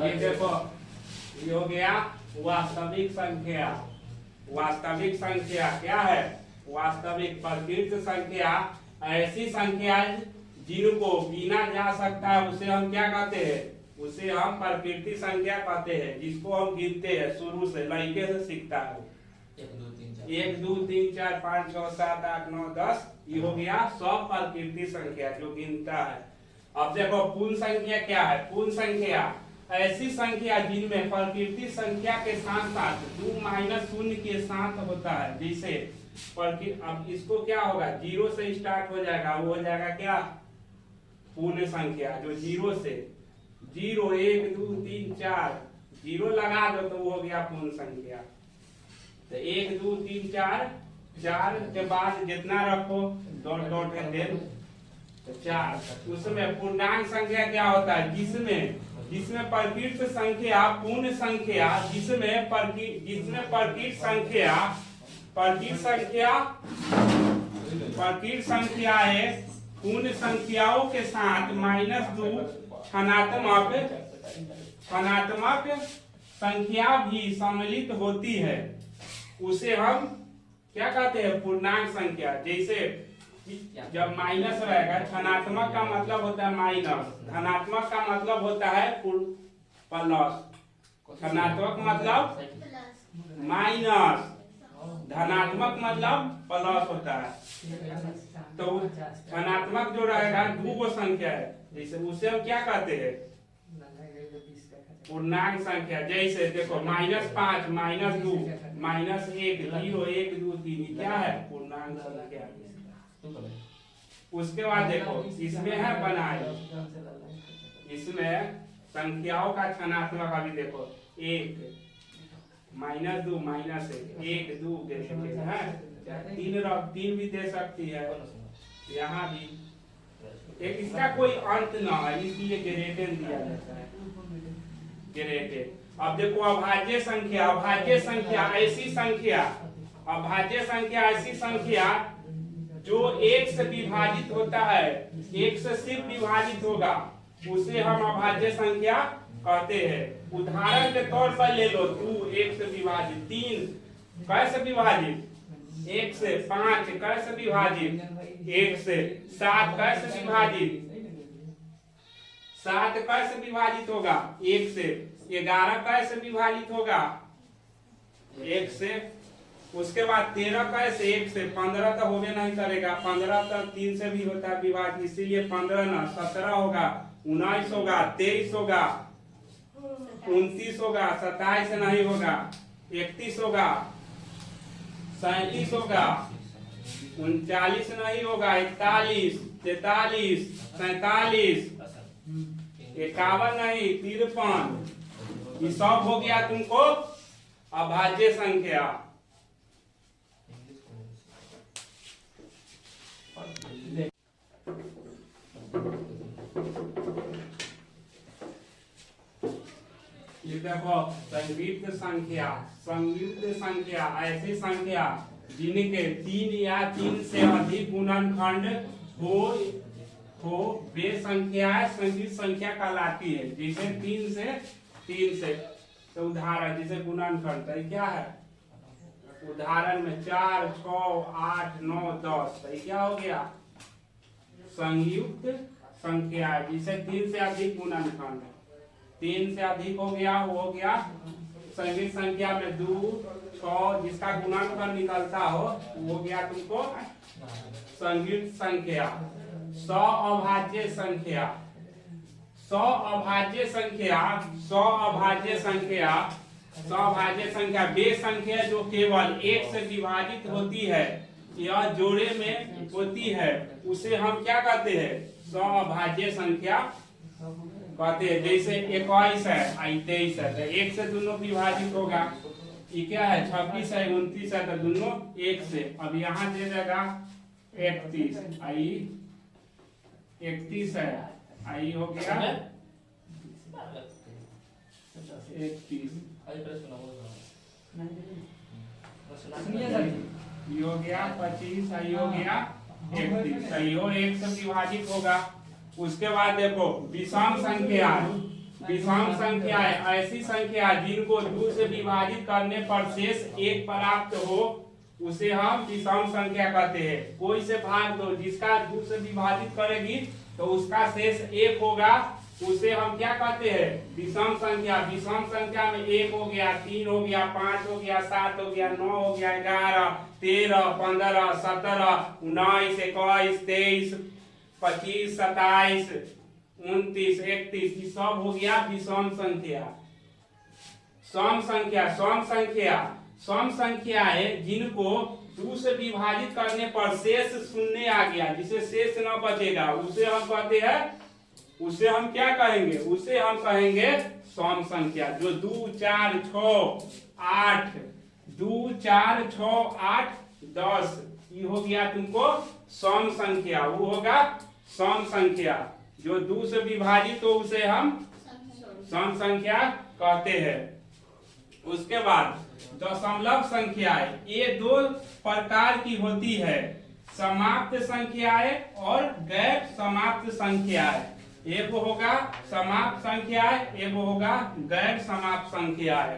ये देखो ये हो गया वास्तविक संख्या। वास्तविक संख्या क्या है? वास्तविक प्रकृत संख्या ऐसी संख्या जिनको गिना जा सकता है उसे हम क्या कहते हैं? उसे हम प्रकृति संख्या कहते हैं, जिसको हम गिनते हैं शुरू से, लड़के से सीखता है। 1 2 3 4 5 6 7 8 9 10 ये हो गया सब प्रकृति संख्या जो गिनता है। अब देखो पूर्ण संख्या क्या है? पूर्ण संख्या ऐसी संख्या जिनमें प्रकृति संख्या के साथ साथ 2 माइनस शून्य के साथ होता है। जैसे अब इसको क्या होगा? 0 से स्टार्ट हो जाएगा, वो हो जाएगा क्या? पूर्ण संख्या। जो 0 से 0 1 2 3 4 0 लगा दो तो वो हो गया पूर्ण संख्या। तो 1 2 3 4 4 के बाद जितना रखो डॉट डॉट है देन तो 4। उसमें पूर्णांक संख्या क्या होता है? जिसमें प्रकृत संख्या पूर्ण संख्या जिसमें प्रकृत संख्या है पूर्ण संख्याओं के साथ -2 धनात्मक संख्या भी सम्मिलित होती है, उसे हम क्या कहते हैं? पूर्णांक संख्या। जैसे जब माइनस रहेगा, धनात्मक का मतलब होता है माइनस, धनात्मक का मतलब होता है प्लस, धनात्मक मतलब माइनस, धनात्मक मतलब प्लस होता है। तो धनात्मक जो रहेगा 2 संख्या है, जैसे उसे हम क्या कहते हैं? पूर्णांक संख्या। जैसे देखो -5 -2 -1 0 1 2 3 क्या है? पूर्णांक संख्या। उसके बाद देखो इसमें है बनाए, इसमें संख्याओं का धनात्मक अभी देखो 1 -2 -1 1 2 है, 3 भी दे सकती है, यहाँ भी एक इसका कोई अंत ना है, इसलिए ग्रेडेड दिया जाता है, ग्रेडेड। अब देखो अभाज्य संख्या। अभाज्य संख्या ऐसी संख्या जो 1 से विभाजित होता है, 1 से सिर्फ विभाजित होगा, उसे हम अभाज्य संख्या कहते हैं। उदाहरण के तौर पर ले लो, 2 1 से विभाजित, 3 कैसे विभाजित? 1 से 5 कैसे विभाजित? 1 से 7 कैसे विभाजित? 7 कैसे विभाजित होगा? 1 से 11 कैसे विभाजित होगा? 1 से। उसके बाद 13 कैसे? 1 से। 15 तो होवे नहीं करेगा, 15 तो 3 से भी होता है विभाजित, इसीलिए 15 ना 17 होगा, 19 होगा, 23 होगा, 29 होगा, 27 नहीं होगा, 31 होगा, 37 होगा, 39 नहीं होगा, 41 43 47 51 नहीं 53। ये सब हो गया तुमको अभाज्य संख्या। ये देखो संयुक्त संख्या ऐसी संख्या जिनके 3 या 3 से अधिक गुणनखंड हो वे संख्याएं संयुक्त संख्या कहलाती है। जैसे 3 से तो उदाहरण जैसे गुणनखंड तो क्या है? उदाहरण में 4 6 8 9 10 तो क्या हो गया? संयुक्त संख्या। जिसे 3 से अधिक गुणनखंड, 3 से अधिक हो गया, वो हो गया संयुक्त संख्या में 2 6 जिसका गुणनखंड निकलता हो वो हो गया तुमको संयुक्त संख्या। अभाज्य संख्या वे संख्या जो केवल 1 से विभाजित होती है या जोड़े में होती है, उसे हम क्या कहते हैं? अभाज्य संख्या कहते हैं। जैसे 21 है 23 है तो 1 से दोनों विभाजित होगा। ये क्या है? 26 है 29 है तो दोनों 1 से। अब यहाँ दे देगा 31 आई 31 है आई हो गया 31 ये हो गया 25 आई हो गया 31 सही हो 1 से विभाजित होगा। उसके बाद देखो विषम संख्या, विषम संख्या है ऐसी संख्या जिनको 2 से विभाजित करने पर शेष 1 प्राप्त हो, उसे हम विषम संख्या कहते हैं। कोई से भाग दो, जिसका 2 से विभाजित करेगी तो उसका शेष 1 होगा, उसे हम क्या कहते हैं? विषम संख्या। विषम संख्या में 1 हो गया, 3 हो गया, 5 हो गया, 7 हो गया, 9 हो गया, 11, 13, 15, 17, 19, 21, 23, 25, 27, 29, 31, ये सब हो गया विषम संख्या। सम संख्या, सम संख्या, सम संख्या है जिनको 2 से विभाजित करने पर शेष शून्य आ गया, जिसे शेष न बचेगा, उसे हम कहते हैं, उसे हम क्या कहेंगे? उसे हम कहेंगे सम संख्या। जो 2, 4, 6, 8, 2, 4, 6, 8, 10, ये हो गया तुमको सम संख्या, वो होगा सम संख्या। जो 2 से विभाजित हो उसे हम सम संख्या कहते हैं। उसके बाद दशमलव संख्याएं, ये 2 प्रकार की होती है, समाप्त संख्याएं और गैर समाप्त संख्याएं। एक होगा समाप्त संख्याएं, एक होगा गैर समाप्त संख्याएं।